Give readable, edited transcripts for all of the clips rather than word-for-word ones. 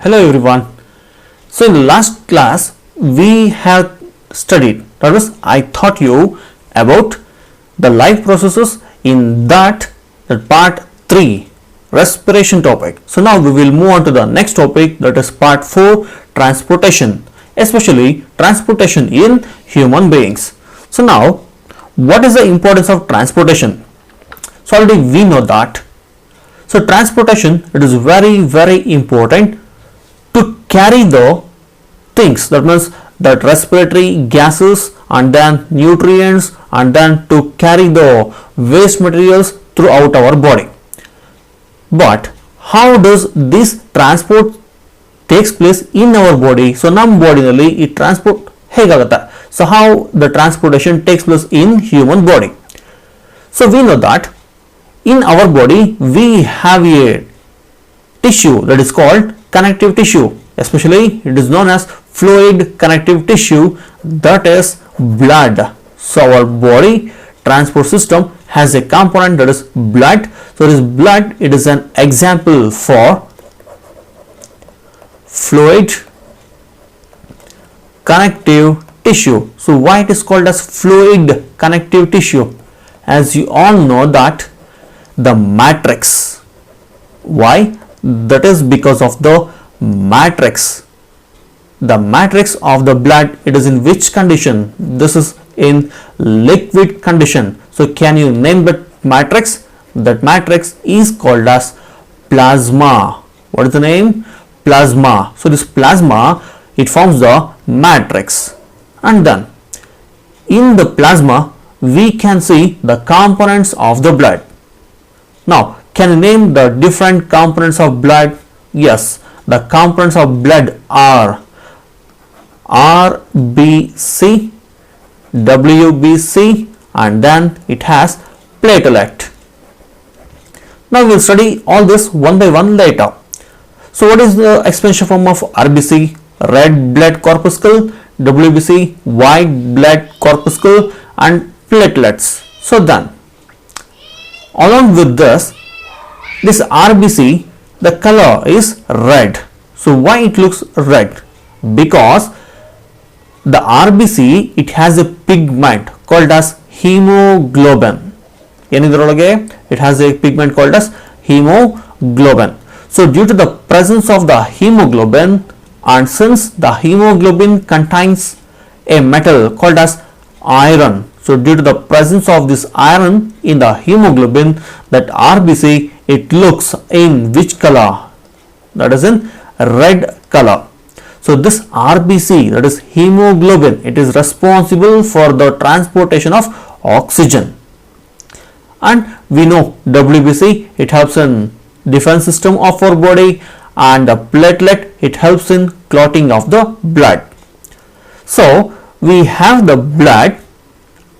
Hello everyone. So in the last class we have studied, that is I taught you about the life processes in that part 3 respiration topic. So now we will move on to the next topic, that is part 4 transportation, especially transportation in human beings. So now what is the importance of transportation? So already we know that. So transportation, it is very important to carry the things, that means that respiratory gases and then nutrients and then to carry the waste materials throughout our body. But how does this transport takes place in our body? So ನಮ್ಮ ಬಾಡಿನಲ್ಲಿ ಈ transport ಹೇಗಾಗುತ್ತೆ? So how the transportation takes place in human body? So we know that in our body we have a tissue that is called connective tissue, especially it is known as fluid connective tissue, that is blood. So our body transport system has a component that is blood. So this blood, it is an example for fluid connective tissue. So why it is called as fluid connective tissue? As you all know that the matrix, why? That is because of the matrix of the blood, it is in which condition? This is in liquid condition. So can you name that matrix? That matrix is called as plasma. What is the name? Plasma. So this plasma, it forms the matrix, and then in the plasma we can see the components of the blood. Now can you name the different components of blood? Yes, the components of blood are RBC, WBC, and then it has platelet. Now we will study all this one by one later. So what is the expansion form of RBC? Red blood corpuscle, WBC, white blood corpuscle, and platelets. So then along with this RBC, the color is red. So why it looks red? Because the RBC, it has a pigment called as hemoglobin. It has a pigment called as hemoglobin. So due to the presence of the hemoglobin, and since the hemoglobin contains a metal called as iron, so due to the presence of this iron in the hemoglobin, that RBC, it looks in which color? That is in red color. So this RBC, that is hemoglobin, it is responsible for the transportation of oxygen. And we know WBC, it helps in defense system of our body, and the platelet, it helps in clotting of the blood. So we have the blood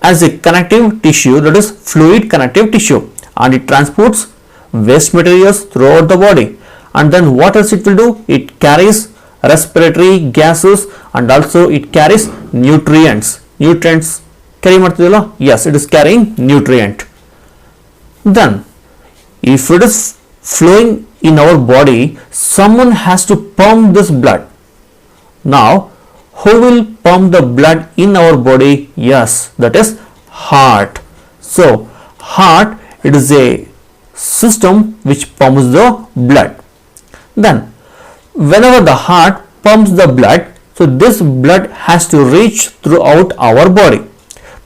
as a connective tissue, that is fluid connective tissue, and it transports waste materials throughout the body. And then what else it will do? It carries respiratory gases, and also it carries nutrients. Carry ಮಾಡ್ತಿದಲ್ಲ? Yes, it is carrying nutrient. Then if it is flowing in our body, someone has to pump this blood. Now who will pump the blood in our body? Yes, that is heart. So heart, it is a system which pumps the blood. Then whenever the heart pumps the blood, so this blood has to reach throughout our body.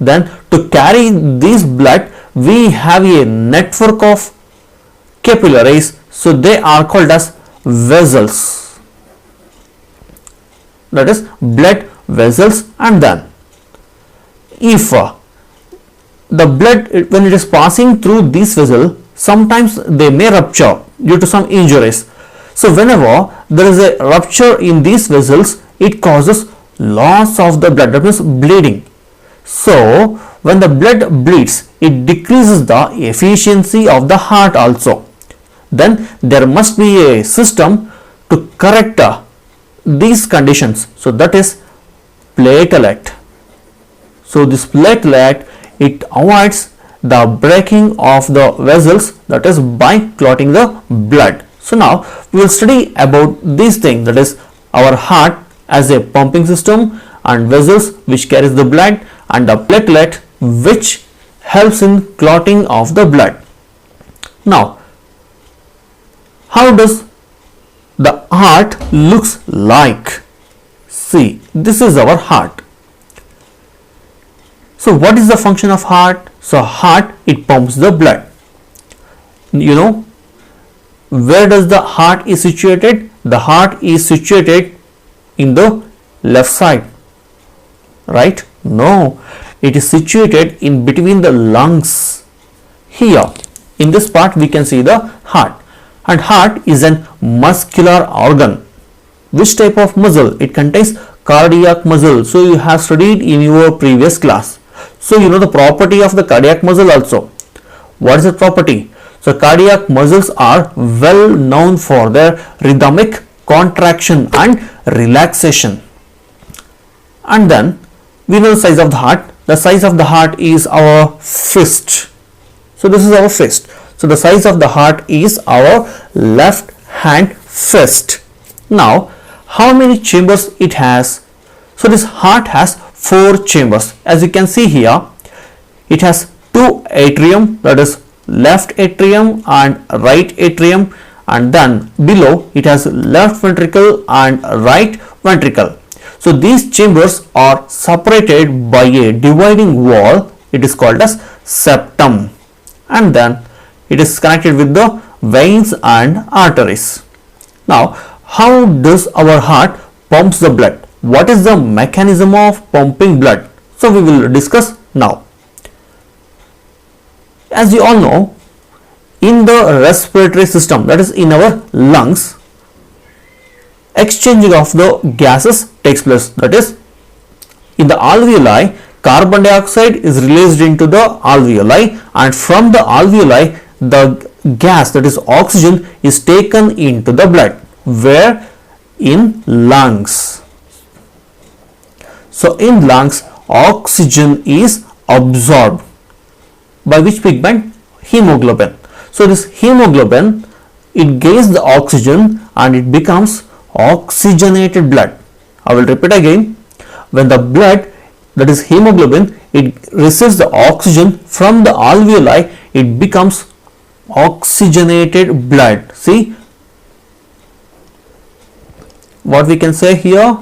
Then to carry this blood, we have a network of capillaries, so they are called as vessels, that is blood vessels. And then if the blood, when it is passing through this vessel, sometimes they may rupture due to some injuries. So whenever there is a rupture in these vessels, it causes loss of the blood, that means bleeding. So when the blood bleeds, it decreases the efficiency of the heart also. Then there must be a system to correct these conditions, so that is platelet. So this platelet, it avoids the breaking of the vessels, that is by clotting the blood. So now we will study about these things, that is our heart as a pumping system, and vessels which carries the blood, and the platelet which helps in clotting of the blood. Now, how does the heart looks like? See, this is our heart. So what is the function of heart? So heart, it pumps the blood. You know, where does the heart is situated? The heart is situated in the left side, right? No, it is situated in between the lungs. Here in this part we can see the heart, and heart is an muscular organ. Which type of muscle? It contains cardiac muscle. So you have studied in your previous class. So you know the property of the cardiac muscle also. What is the property? So cardiac muscles are well known for their rhythmic contraction and relaxation. And then we know the size of the heart. The size of the heart is our fist. So this is our fist. So the size of the heart is our left hand fist. Now, how many chambers it has? So this heart has 4 chambers. As you can see here, it has 2 atrium, that is left atrium and right atrium, and then below it has left ventricle and right ventricle. So these chambers are separated by a dividing wall. It is called as septum, and then it is connected with the veins and arteries. Now, how does our heart pumps the blood? What is the mechanism of pumping blood? So we will discuss now. As you all know, in the respiratory system, that is in our lungs, exchanging of the gases takes place. That is, in the alveoli, carbon dioxide is released into the alveoli, and from the alveoli the gas, that is oxygen, is taken into the blood. Where? In lungs. So in lungs, oxygen is absorbed by which pigment? Hemoglobin. So this hemoglobin, it gains the oxygen and it becomes oxygenated blood. I will repeat again. When the blood, that is hemoglobin, it receives the oxygen from the alveoli, it becomes oxygenated blood. See what we can say here?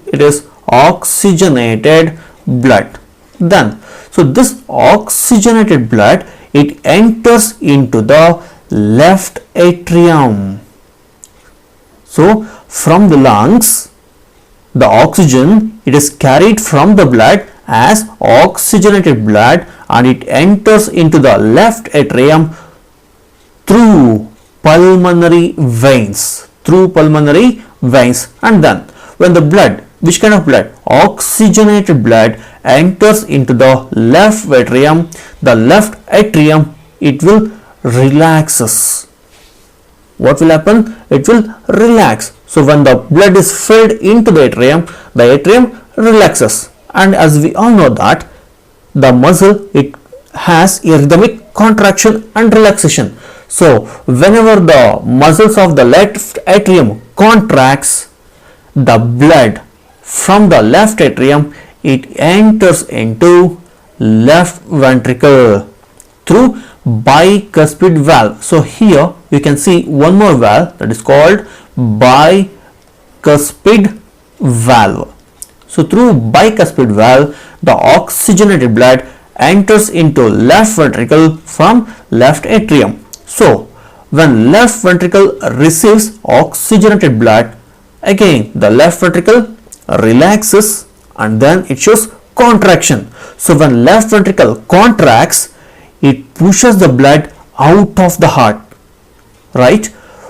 It is oxygenated blood. Then, so this oxygenated blood, it enters into the left atrium. So from the lungs, the oxygen, it is carried from the blood as oxygenated blood, and it enters into the left atrium through pulmonary veins. And then when the blood, which kind of blood? Oxygenated blood enters into the left atrium. The left atrium, it will relaxes. What will happen? It will relax. So when the blood is filled into the atrium relaxes. And as we all know that the muscle, it has a rhythmic contraction and relaxation. So whenever the muscles of the left atrium contracts, the blood from the left atrium, it enters into left ventricle through bicuspid valve. So here you can see one more valve, that is called bicuspid valve. So through bicuspid valve, the oxygenated blood enters into left ventricle from left atrium. So when left ventricle receives oxygenated blood, again the left ventricle relaxes and then it shows contraction. So when left ventricle contracts, it pushes the blood out of the heart, right?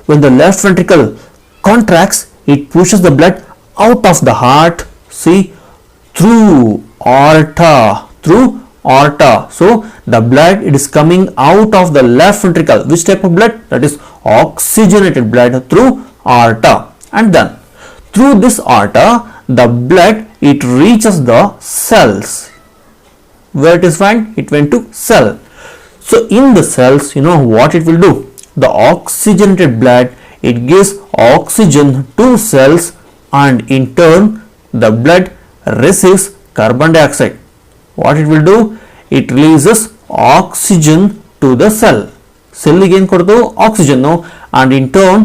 When the left ventricle contracts, it pushes the blood out of the heart, see, through aorta. So the blood, it is coming out of the left ventricle. Which type of blood? That is oxygenated blood through aorta. And then through this aorta, the blood, it reaches the cells. Where it is found? It went to cell. So in the cells, you know what it will do? The oxygenated blood, it gives oxygen to cells, and in turn the blood receives carbon dioxide. What it will do? It releases oxygen to the cell. Cell again ಕೊಡ್ತು oxygen, and in turn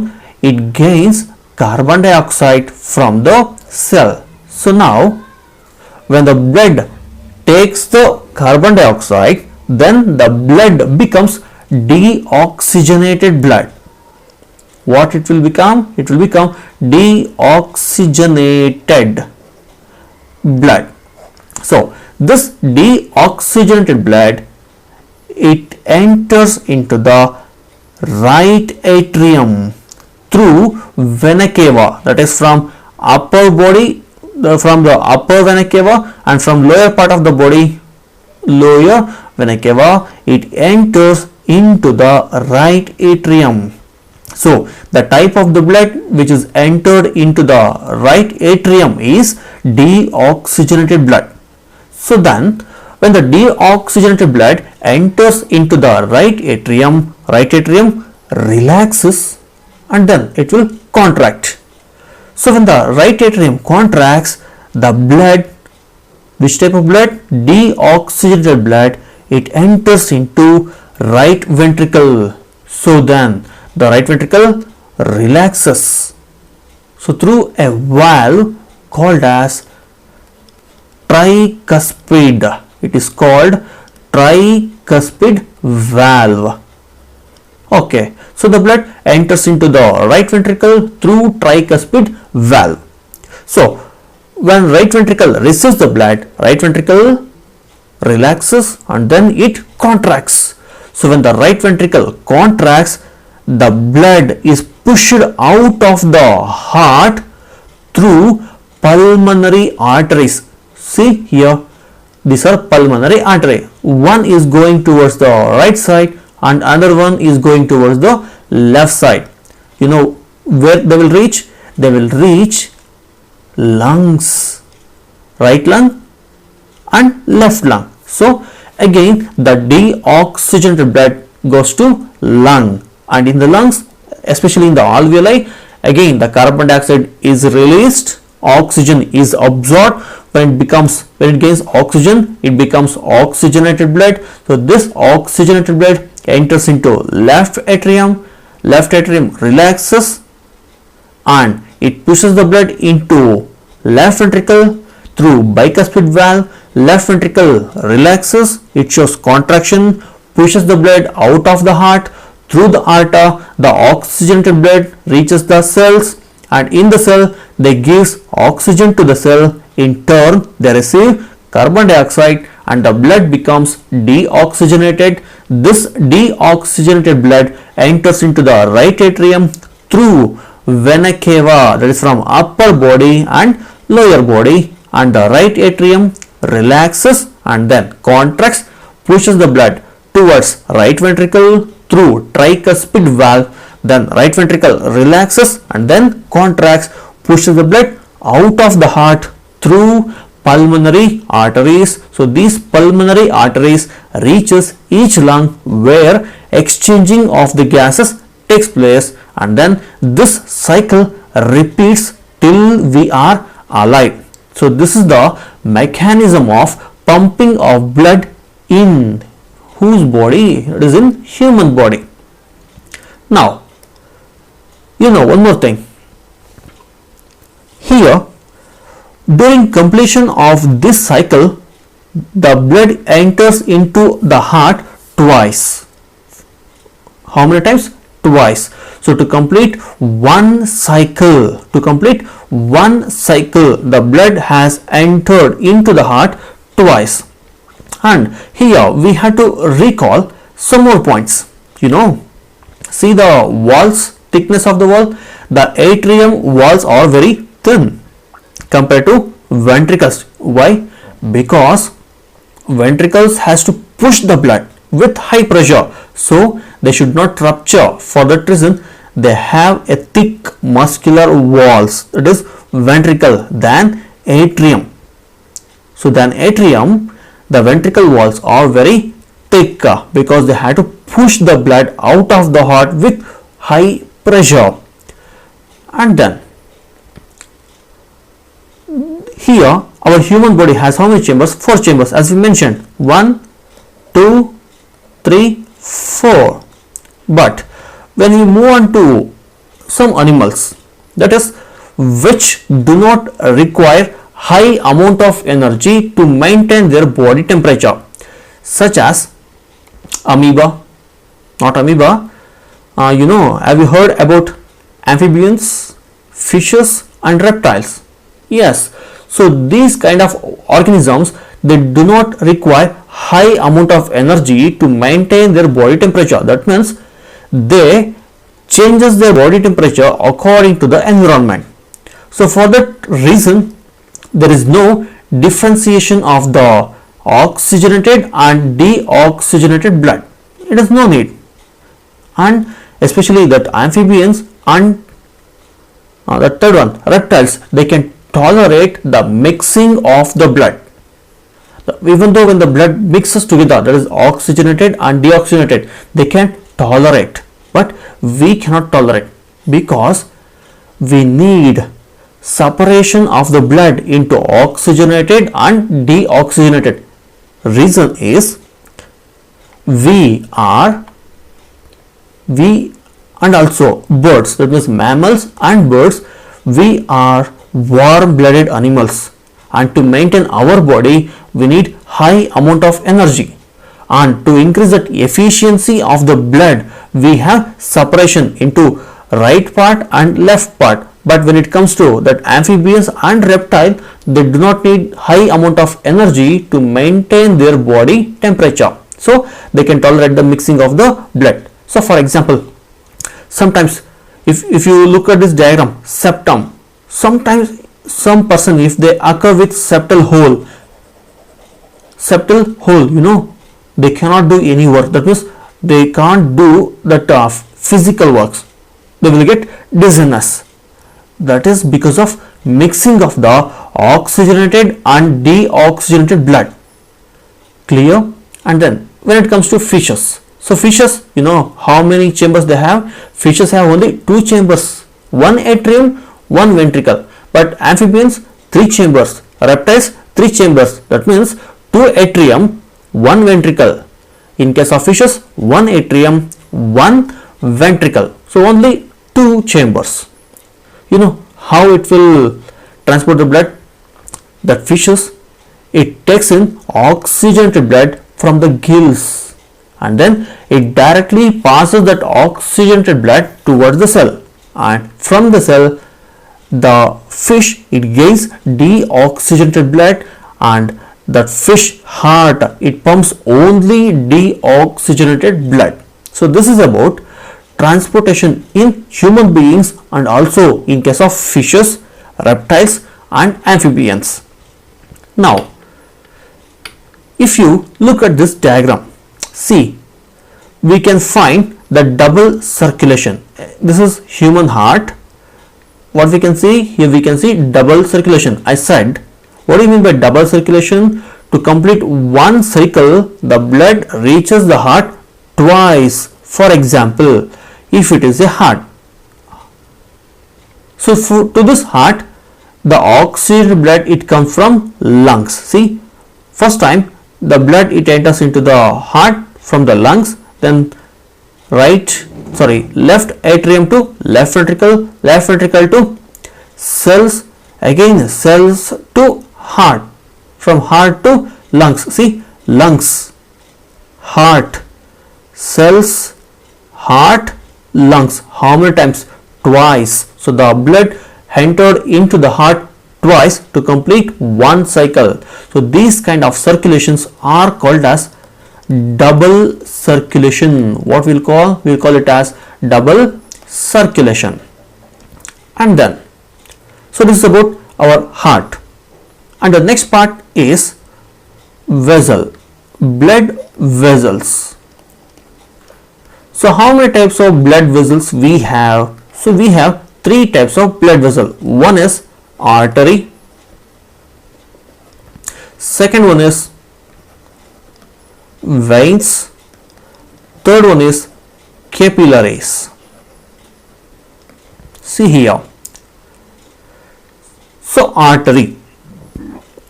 it gains carbon dioxide from the cell. So now when the blood takes the carbon dioxide, then the blood becomes deoxygenated blood. What it will become? It will become deoxygenated blood. So this deoxygenated blood, it enters into the right atrium through vena cava, that is from upper body, from the upper vena cava, and from lower part of the body, lower vena cava, it enters into the right atrium. So the type of the blood which is entered into the right atrium is deoxygenated blood. So then when the deoxygenated blood enters into the right atrium relaxes and then it will contract. So when the right atrium contracts, the blood, which type of blood? Deoxygenated blood, it enters into right ventricle. So then the right ventricle relaxes. So through a valve called as tricuspid, it is called tricuspid valve. Okay, so the blood enters into the right ventricle through tricuspid valve. So when right ventricle receives the blood, right ventricle relaxes and then it contracts. So when the right ventricle contracts, the blood is pushed out of the heart through pulmonary arteries. See here, these are pulmonary artery. One is going towards the right side and another one is going towards the left side. You know where they will reach? They will reach lungs, right lung and left lung. So again the deoxygenated blood goes to lung, and in the lungs, especially in the alveoli, again the carbon dioxide is released, oxygen is absorbed. When it gains oxygen, it becomes oxygenated blood. So this oxygenated blood enters into left atrium relaxes and it pushes the blood into left ventricle through bicuspid valve. Left ventricle relaxes, it shows contraction, pushes the blood out of the heart through the aorta. The oxygenated blood reaches the cells, and in the cell they gives oxygen to the cell. In turn they receive carbon dioxide and the blood becomes deoxygenated. This deoxygenated blood enters into the right atrium through vena cava, that is from upper body and lower body, and the right atrium relaxes and then contracts, pushes the blood towards right ventricle through tricuspid valve. Then right ventricle relaxes and then contracts, pushes the blood out of the heart through pulmonary arteries. So these pulmonary arteries reaches each lung where exchanging of the gases takes place, and then this cycle repeats till we are alive. So this is the mechanism of pumping of blood in whose body? It is in human body. Now one more thing here. During completion of this cycle, the blood enters into the heart twice. How many times? Twice. So to complete one cycle, the blood has entered into the heart twice. And here we have to recall some more points. See the walls, thickness of the wall. The atrium walls are very thin compared to ventricles. Why? Because ventricles has to push the blood with high pressure, so they should not rupture. For that reason they have a thick muscular walls, that is ventricle, than atrium. So than atrium, the ventricle walls are very thick because they have to push the blood out of the heart with high pressure. And then here our human body has how many chambers? 4 chambers, as we mentioned, 1, 2, 3, 4. But when we move on to some animals, that is, which do not require high amount of energy to maintain their body temperature, such as amoeba, not amoeba, have you heard about amphibians, fishes and reptiles? Yes. So these kind of organisms, they do not require high amount of energy to maintain their body temperature. That means they changes their body temperature according to the environment. So for that reason, there is no differentiation of the oxygenated and deoxygenated blood. It is no need. And especially that amphibians and the third one, reptiles, they can tolerate the mixing of the blood. Even though when the blood mixes together, that is oxygenated and deoxygenated, they can tolerate, but we cannot tolerate because we need separation of the blood into oxygenated and deoxygenated. Reason is we and also birds, that means mammals and birds, we are warm blooded animals, and to maintain our body we need high amount of energy, and to increase that efficiency of the blood we have separation into right part and left part. But when it comes to that amphibians and reptile, they do not need high amount of energy to maintain their body temperature, so they can tolerate the mixing of the blood. So for example, sometimes if you look at this diagram, septum, sometimes some person, if they occur with septal hole, they cannot do any work. That means they can't do that physical works. They will get dizziness. That is because of mixing of the oxygenated and deoxygenated blood. Clear? And then when it comes to fishes, so fishes, how many chambers they have? Fishes have only 2 chambers, 1 atrium, 1 ventricle. But amphibians, 3 chambers, reptiles, 3 chambers. That means 2 atrium, 1 ventricle. In case of fishes, 1 atrium, 1 ventricle. So only 2 chambers. How it will transport the blood? That fishes, it takes in oxygenated blood from the gills, and then it directly passes that oxygenated blood towards the cell, and from the cell the fish, it gains deoxygenated blood, and that fish heart, it pumps only deoxygenated blood. So this is about transportation in human beings and also in case of fishes, reptiles and amphibians. Now if you look at this diagram, see, we can find the double circulation. This is human heart. What we can see here, we can see double circulation. I said, what do you mean by double circulation? To complete one cycle, the blood reaches the heart twice. For example, if it is a heart, so to this heart, the oxygenated blood, it comes from lungs. See, first time the blood, it enters into the heart from the lungs, then left atrium to left ventricle to cells, again cells to heart, from heart to lungs. See, lungs, heart, cells, heart, lungs. How many times? Twice. So the blood entered into the heart twice to complete one cycle. So these kind of circulations are called as double circulation. What we'll call it as double circulation. And then, so this is about our heart, and the next part is vessel, blood vessels. So how many types of blood vessels we have? So we have 3 types of blood vessel. One is artery, second one is veins, third one is capillaries. See here, So artery.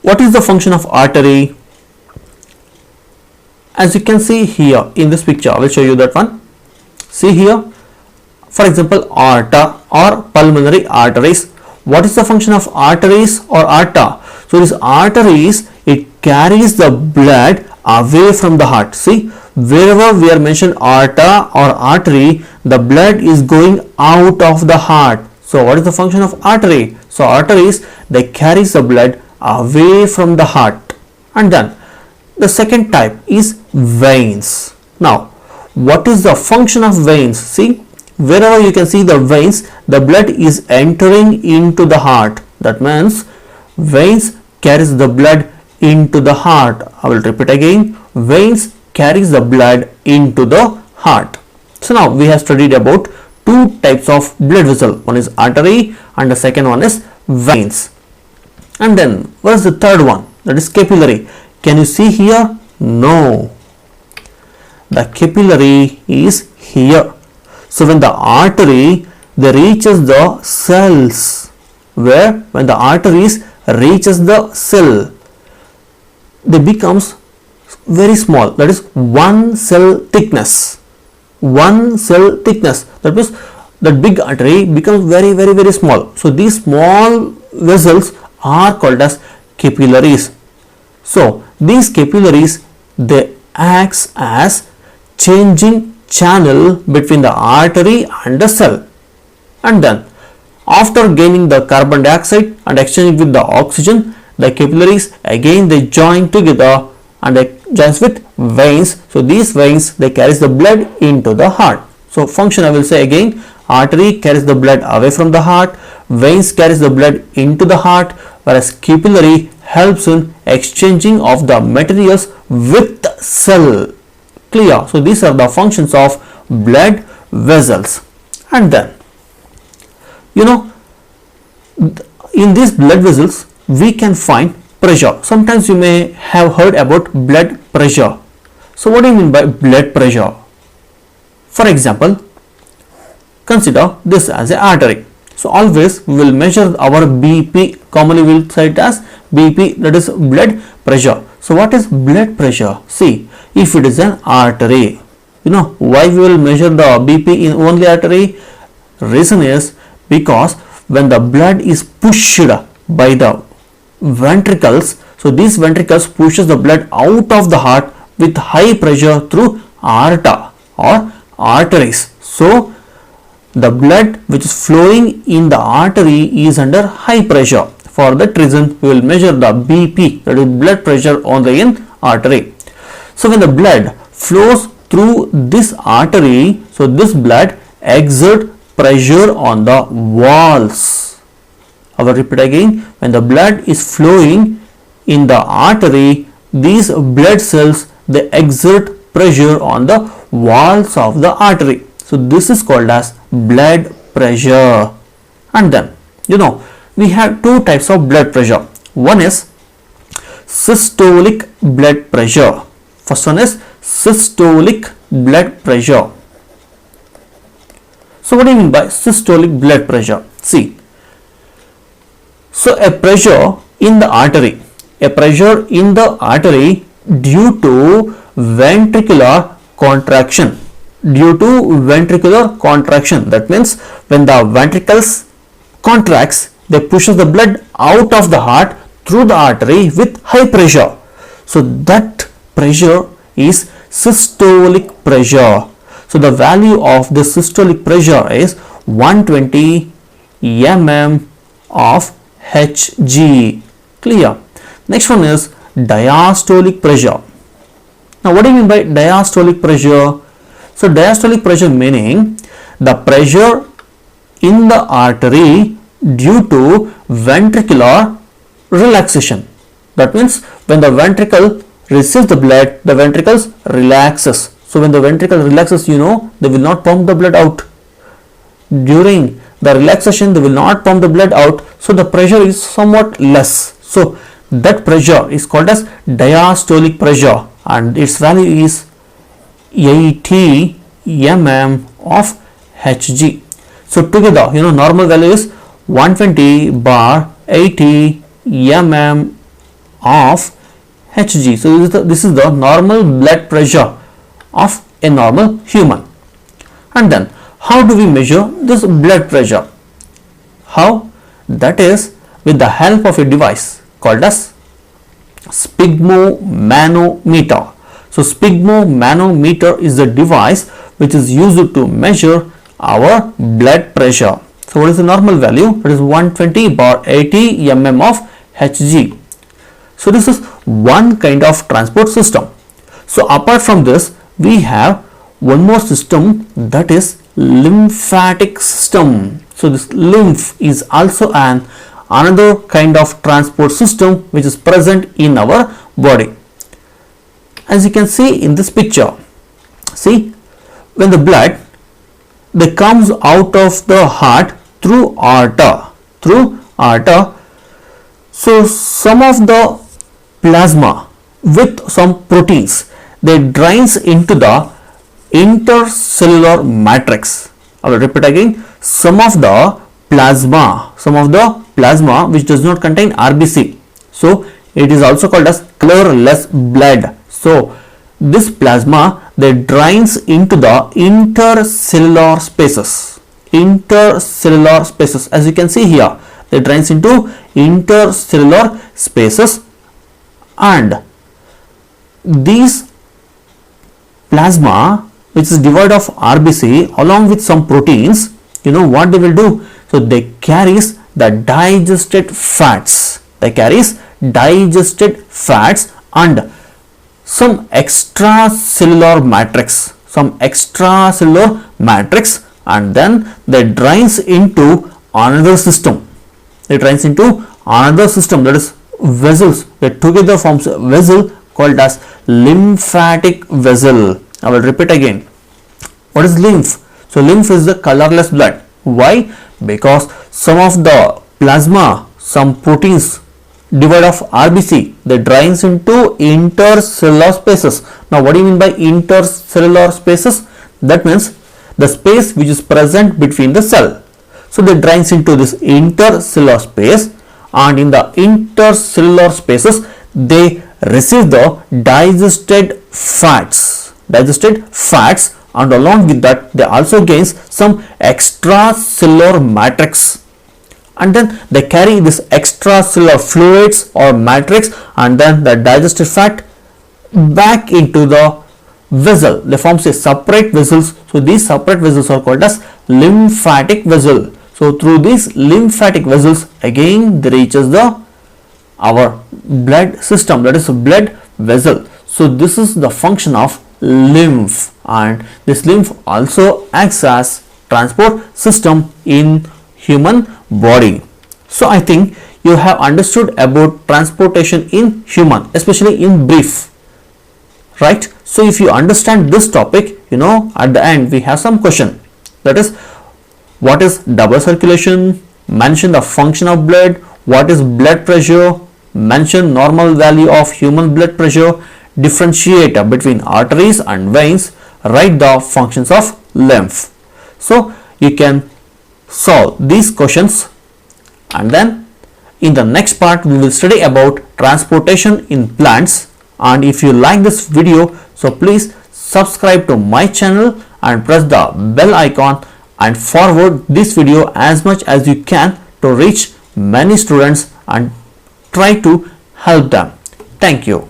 What is the function of artery? As you can see here in this picture, I will show you that one. See here, for example, aorta or pulmonary arteries. What is the function of arteries or aorta? So this arteries, it carries the blood away from the heart. See, wherever we are mentioned aorta or artery, the blood is going out of the heart. So what is the function of artery? So arteries, they carries the blood away from the heart. And then the second type is veins. Now what is the function of veins? See, wherever you can see the veins, the blood is entering into the heart. That means veins carries the blood into the heart. I will repeat again, veins carries the blood into the heart. So now we have studied about two types of blood vessel. One is artery and the second one is veins. And then what is the third one? That is capillary. Can you see here? No. The capillary is here. So when the artery, they reaches the cells, where when the arteries reaches the cell, they becomes very small. That is one cell thickness. One cell thickness. That means that big artery becomes very small. So these small vessels are called as capillaries. So these capillaries, they acts as changing channel between the artery and the cell. And then after gaining the carbon dioxide and exchanging with the oxygen, the capillaries again they join together and they joins with veins. So these veins, they carries the blood into the heart. So function I will say again, artery carries the blood away from the heart, veins carries the blood into the heart, whereas capillary helps in exchanging of the materials with the cell. Clear? So these are the functions of blood vessels. And then, you know, in these blood vessels we can find pressure. Sometimes you may have heard about blood pressure. So what do you mean by blood pressure? For example, consider this as an artery. So always we will measure our BP, commonly we will say it as BP, that is blood pressure. So what is blood pressure? See, if it is an artery, you know why we will measure the BP in only artery? Reason is because when the blood is pushed by the ventricles, so these ventricles pushes the blood out of the heart with high pressure through aorta or arteries. So the blood which is flowing in the artery is under high pressure. For that reason we will measure the BP, that is blood pressure only in artery. So when the blood flows through this artery, so this blood exert pressure on the walls. I will repeat again, when the blood is flowing in the artery, these blood cells, they exert pressure on the walls of the artery. So this is called as blood pressure. And then, you know, we have two types of blood pressure. One is systolic blood pressure. First one is systolic blood pressure. So what do you mean by systolic blood pressure? See, so a pressure in the artery, due to ventricular contraction. That means when the ventricles contracts, they pushes the blood out of the heart through the artery with high pressure. So that pressure is systolic pressure. So the value of the systolic pressure is 120 mm of Hg. Clear? Next one is diastolic pressure. Now what do you mean by diastolic pressure? So diastolic pressure meaning the pressure in the artery due to ventricular relaxation. That means when the ventricle receives the blood, the ventricles relaxes. So when the ventricle relaxes, you know, they will not pump the blood out. During the relaxation, they will not pump the blood out. So the pressure is somewhat less. So that pressure is called as diastolic pressure and its value is 80 mm of Hg. So together, you know, normal value is 120 bar 80 mm of Hg. So this is the normal blood pressure of a normal human. And then how do we measure this blood pressure? How? That is with the help of a device called as sphygmomanometer. So sphygmomanometer is the device which is used to measure our blood pressure. So what is the normal value? It is 120/80 mm of Hg. So this is one kind of transport system. So apart from this, we have one more system, that is lymphatic system. So this lymph is also another kind of transport system which is present in our body. As you can see in this picture, see, when the blood that comes out of the heart through aorta, so some of the plasma with some proteins, they drains into the intercellular matrix. I will repeat again, some of the plasma which does not contain RBC, so it is also called as colorless blood. So this plasma, they drains into the intercellular spaces, as you can see here, they drains into intercellular spaces, and these plasma which is devoid of RBC along with some proteins, you know what they will do? So they carries the digested fats, and some extracellular matrix, and then they drains into another system. That is vessels. They together forms a vessel called as lymphatic vessel. I will repeat again. What is lymph? So lymph is the colorless blood. Why? Because some of the plasma, some proteins devoid of RBC, they drains into intercellular spaces. Now what do you mean by intercellular spaces? That means the space which is present between the cell. So they drains into this intercellular space, and in the intercellular spaces they receive the digested fats, and along with that they also gains some extracellular matrix, and then they carry this extracellular fluids or matrix and then the digested fat back into the vessel. They forms a separate vessels. So these separate vessels are called as lymphatic vessel. So through these lymphatic vessels again they reaches our blood system, that is blood vessel. So this is the function of lymph, and this lymph also acts as transport system in human body. So I think you have understood about transportation in human, especially in brief, right? So if you understand this topic, you know, at the end we have some question, that is, what is double circulation, mention the function of blood, what is blood pressure, mention normal value of human blood pressure, differentiate between arteries and veins, write the functions of lymph. So you can solve these questions, and then in the next part we will study about transportation in plants. And if you like this video, so please subscribe to my channel and press the bell icon and forward this video as much as you can to reach many students and try to help them. Thank you.